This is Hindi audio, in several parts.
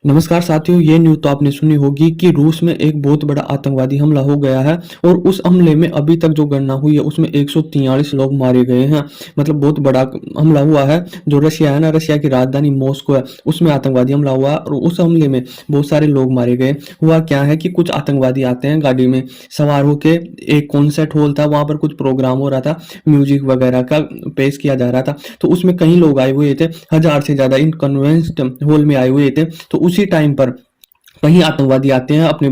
नमस्कार साथियों, ये न्यूज़ तो आपने सुनी होगी कि रूस में एक बहुत बड़ा आतंकवादी हमला हो गया है और उस हमले में अभी तक जो गणना हुई है उसमें 143 लोग मारे गए हैं। मतलब बहुत बड़ा हमला हुआ है। जो रशिया है ना, रशिया की राजधानी मॉस्को है, उसमें आतंकवादी हमला हुआ और उस हमले में बहुत सारे लोग मारे गए। हुआ क्या है कि कुछ आतंकवादी आते हैं गाड़ी में सवार होके, एक कॉन्सर्ट हॉल था, वहां पर कुछ प्रोग्राम हो रहा था, म्यूजिक वगैरह का पेश किया जा रहा था। तो उसमें कई लोग आए हुए थे, 1000 से ज्यादा इन कन्वेंस्ड हॉल में आए हुए थे। तो उसी टाइम पर कहीं आतंकवादी आते हैं अपने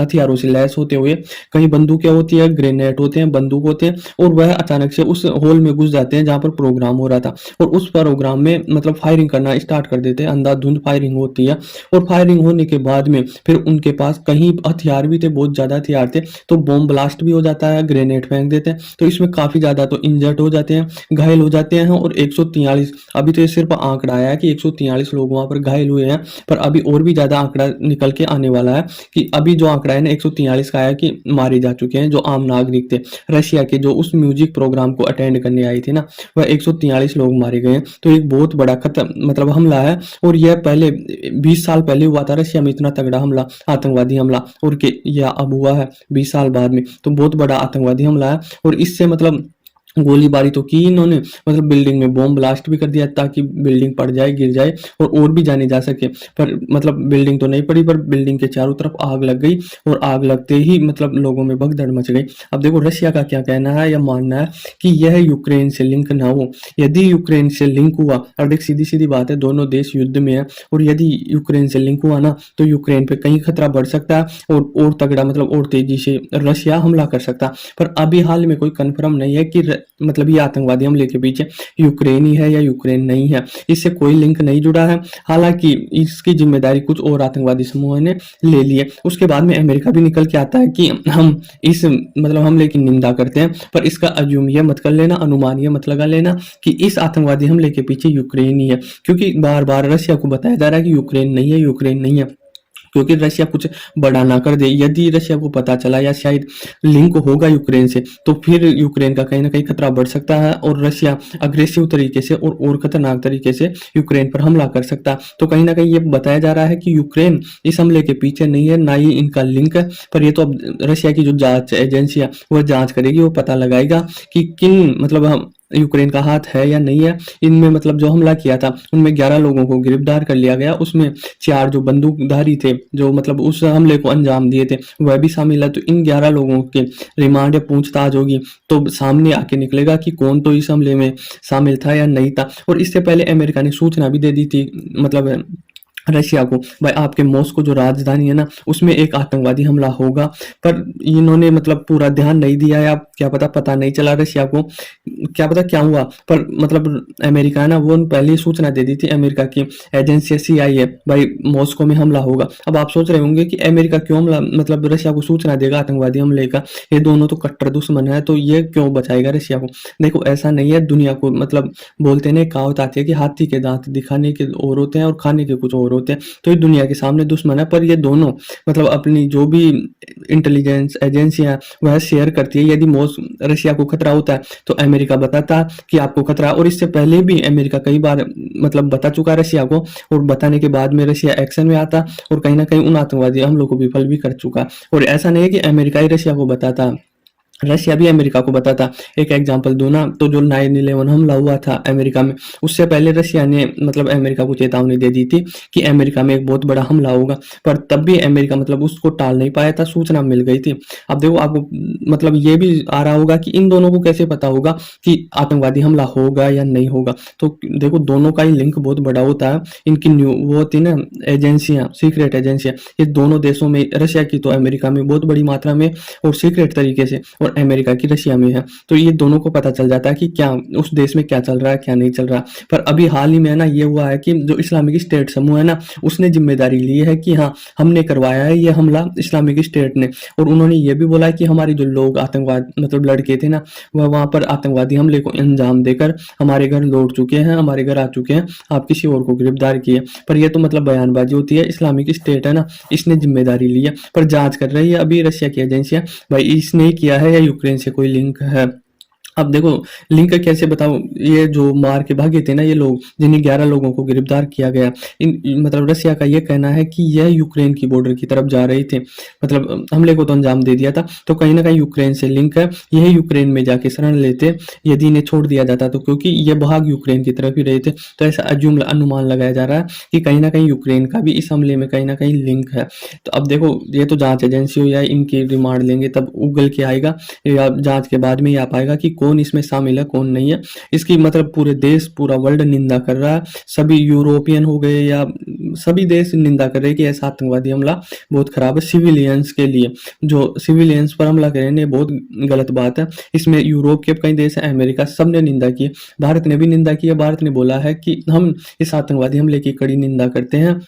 हथियारों से लैस होते हुए। कहीं बंदूकें होती है, ग्रेनेड होते हैं, बंदूक होते हैं, और वह अचानक से उस हॉल में घुस जाते हैं जहां पर प्रोग्राम हो रहा था और उस प्रोग्राम में मतलब फायरिंग करना स्टार्ट कर देते हैं। अंधाधुंध फायरिंग होती है और फायरिंग होने के बाद में फिर उनके पास कहीं हथियार भी थे, बहुत ज्यादा हथियार थे, तो बॉम्ब ब्लास्ट भी हो जाता है, ग्रेनेड फेंक देते हैं। तो इसमें काफी ज्यादा तो इंजर्ड हो जाते हैं, घायल हो जाते हैं। और 143, अभी तो ये सिर्फ आंकड़ा आया है कि 143 लोग वहां पर घायल हुए हैं, पर अभी और भी ज्यादा आंकड़ा निकल के आने वाला है कि अभी जो आंकड़ा है ना 143 का है कि मारे जा चुके हैं जो आम नागरिक थे रशिया के, जो उस म्यूजिक प्रोग्राम को अटेंड करने आई थी ना, वह 143 लोग मारे गए हैं। तो एक बहुत बड़ा खत्म मतलब हमला है। और यह पहले 20 साल पहले हुआ था रशिया में इतना तगड़ा हमला, आतंकवादी हमला, और के यह अब हुआ है 20 साल बाद में। तो बहुत बड़ा आतंकवादी हमला है और इससे मतलब गोलीबारी तो की इन्होंने, मतलब बिल्डिंग में बॉम्ब ब्लास्ट भी कर दिया ताकि बिल्डिंग पड़ जाए, गिर जाए और भी जाने जा सके। पर मतलब बिल्डिंग तो नहीं पड़ी, पर बिल्डिंग के चारों तरफ आग लग गई और आग लगते ही मतलब लोगों में भगदड़ मच गई। अब देखो रशिया का क्या कहना है या मानना है कि यह यूक्रेन से लिंक ना हो। यदि यूक्रेन से लिंक हुआ, और देख सीधी सीधी बात है, दोनों देश युद्ध में है, और यदि यूक्रेन से लिंक हुआ ना तो यूक्रेन पे कहीं खतरा बढ़ सकता है और तगड़ा मतलब और तेजी से रशिया हमला कर सकता है। पर अभी हाल में कोई कंफर्म नहीं है कि मतलब ये आतंकवादी हमले के पीछे यूक्रेन ही है या यूक्रेन नहीं है, इससे कोई लिंक नहीं जुड़ा है। हालांकि इसकी जिम्मेदारी कुछ और आतंकवादी समूह ने ले ली है। उसके बाद में अमेरिका भी निकल के आता है कि हम इस मतलब हमले की निंदा करते हैं, पर इसका अज्यूम ये मत कर लेना, अनुमान ये मत लगा लेना कि इस आतंकवादी हमले के पीछे यूक्रेन ही है, क्योंकि बार बार रशिया को बताया जा रहा है कि यूक्रेन नहीं है, यूक्रेन नहीं है। क्योंकि रशिया कुछ बड़ा ना कर दे। यदि रशिया को पता चला या शायद लिंक होगा यूक्रेन से, तो फिर यूक्रेन का कहीं ना कहीं खतरा बढ़ सकता है और रशिया अग्रेसिव तरीके से और खतरनाक तरीके से यूक्रेन पर हमला कर सकता है। तो कहीं ना कहीं ये बताया जा रहा है कि यूक्रेन इस हमले के पीछे नहीं है, ना ही इनका लिंक है। पर ये तो अब रशिया की जो जांच एजेंसी है वह जांच करेगी, वो पता लगाएगा कि किन मतलब हम यूक्रेन का हाथ है या नहीं है इनमें। मतलब जो हमला किया था उनमें 11 लोगों को गिरफ्तार कर लिया गया, उसमें 4 जो बंदूकधारी थे जो मतलब उस हमले को अंजाम दिए थे वह भी शामिल है। तो इन 11 लोगों के रिमांड या पूछताछ होगी तो सामने आके निकलेगा कि कौन तो इस हमले में शामिल था या नहीं था। और इससे पहले अमेरिका ने सूचना भी दे दी थी मतलब रशिया को, भाई आपके मॉस्को जो राजधानी है ना उसमें एक आतंकवादी हमला होगा। पर इन्होंने मतलब पूरा ध्यान नहीं दिया या क्या पता नहीं चला रशिया को, क्या पता क्या हुआ। पर मतलब अमेरिका है ना वो पहले ही सूचना दे दी थी, अमेरिका की एजेंसी CIA, भाई मॉस्को में हमला होगा। अब आप सोच रहे होंगे कि अमेरिका क्यों हमला मतलब रशिया को सूचना देगा आतंकवादी हमले का, ये दोनों तो कट्टर दुश्मन है, तो ये क्यों बचाएगा रशिया को। देखो ऐसा नहीं है, दुनिया को मतलब बोलते नहीं, कहावत आती है कि हाथी के दांत दिखाने के और होते हैं और खाने के कुछ और होते हैं। तो ये दुनिया के सामने दुश्मन है, पर ये दोनों मतलब अपनी जो भी इंटेलिजेंस एजेंसियां वह शेयर करती है। यदि रशिया को खतरा होता है तो अमेरिका बताता कि आपको खतरा है। और इससे पहले भी अमेरिका कई बार मतलब बता चुका रशिया को, और बताने के बाद में रशिया एक्शन में आता और कहीं ना कहीं उन आतंकवादी हमलों को विफल भी कर चुका। और ऐसा नहीं है कि अमेरिका ही रशिया को बताता, रशिया भी अमेरिका को बताता। एक एग्जांपल दूं ना, तो जो 9/11 हमला हुआ था अमेरिका में, उससे पहले रशिया ने मतलब अमेरिका को चेतावनी दे दी थी कि अमेरिका में एक बहुत बड़ा हमला होगा, पर तब भी अमेरिका मतलब उसको टाल नहीं पाया था, सूचना मिल गई थी। अब देखो आपको मतलब ये भी आ रहा होगा कि इन दोनों को कैसे पता होगा कि आतंकवादी हमला होगा या नहीं होगा। तो देखो दोनों का ही लिंक बहुत बड़ा होता है। इनकी वो होती है ना एजेंसियां, सीक्रेट एजेंसियां, ये दोनों देशों में, रशिया की तो अमेरिका में बहुत बड़ी मात्रा में और सीक्रेट तरीके से, और अमेरिका की रशिया में है। तो ये दोनों को पता चल जाता है कि क्या उस देश में क्या चल रहा है क्या नहीं चल रहा। पर अभी हाल ही में ना ये हुआ है कि जो इस्लामिक स्टेट समूह है ना उसने जिम्मेदारी ली है कि हाँ हमने करवाया है ये हमला इस्लामिक स्टेट ने। और उन्होंने ये भी बोला है कि हमारे जो लोग आतंकवाद मतलब लड़के थे ना वह वहां पर आतंकवादी हमले को अंजाम देकर हमारे घर लौट चुके हैं, हमारे घर आ चुके हैं, आप किसी और को गिरफ्तार किए। पर यह तो मतलब बयानबाजी होती है। इस्लामिक स्टेट है ना इसने जिम्मेदारी ली है, पर जांच कर रही है अभी रशिया की एजेंसियां, भाई इसने किया है या यूक्रेन से कोई लिंक है। अब देखो लिंक कैसे बताऊँ, ये जो मार के भागे थे ना ये लोग, जिन्हें 11 लोगों को गिरफ्तार किया गया, मतलब रसिया का ये कहना है कि यह यूक्रेन की बॉर्डर की तरफ जा रहे थे, मतलब हमले को तो अंजाम दे दिया था, तो कहीं ना कहीं यूक्रेन से लिंक है, यह यूक्रेन में जाके शरण लेते यदि इन्हें छोड़ दिया जाता, तो क्योंकि ये भाग यूक्रेन की तरफ ही रहे थे, तो ऐसा अनुमान लगाया जा रहा है कि कहीं ना कहीं यूक्रेन का भी इस हमले में कहीं ना कहीं लिंक है। तो अब देखो ये तो जांच एजेंसी हो या इनकी रिमांड लेंगे तब उगल के आएगा, या जांच के बाद में ही आ पाएगा कि कौन इसमें शामिल है कौन नहीं है। इसकी मतलब पूरे देश पूरा वर्ल्ड निंदा कर रहा है, सभी यूरोपियन हो गए या सभी देश निंदा कर रहे हैं कि ऐसा आतंकवादी हमला बहुत खराब है सिविलियंस के लिए, जो सिविलियंस पर हमला करें ये बहुत गलत बात है। इसमें यूरोप के कई देश हैं, अमेरिका, सबने निंदा की, भारत ने भी निंदा की है। भारत ने बोला है कि हम इस आतंकवादी हमले की कड़ी निंदा करते हैं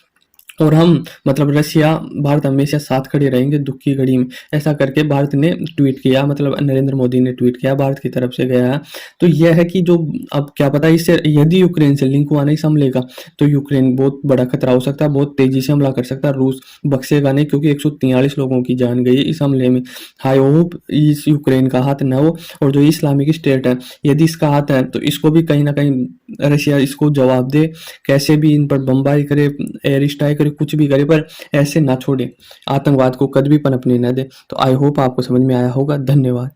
और हम मतलब रशिया भारत हमेशा साथ खड़े रहेंगे दुख की घड़ी में, ऐसा करके भारत ने ट्वीट किया, मतलब नरेंद्र मोदी ने ट्वीट किया, भारत की तरफ से गया है। तो यह है कि जो अब क्या पता इससे यदि यूक्रेन से लिंक हुआ नहीं इस हमले का, तो यूक्रेन बहुत बड़ा खतरा हो सकता है, बहुत तेजी से हमला कर सकता है, रूस बख्शेगा नहीं, क्योंकि 143 लोगों की जान गई है इस हमले में। आई होप इस यूक्रेन का हाथ न हो, और जो इस्लामिक स्टेट है यदि इसका हाथ है तो इसको भी कहीं ना कहीं रशिया इसको जवाब दे, कैसे भी इन पर बमबारी करे, एयर स्ट्राइक करे, कुछ भी करे, पर ऐसे ना छोड़े, आतंकवाद को कभी भी पनपने न दे। तो आई होप आपको समझ में आया होगा। धन्यवाद।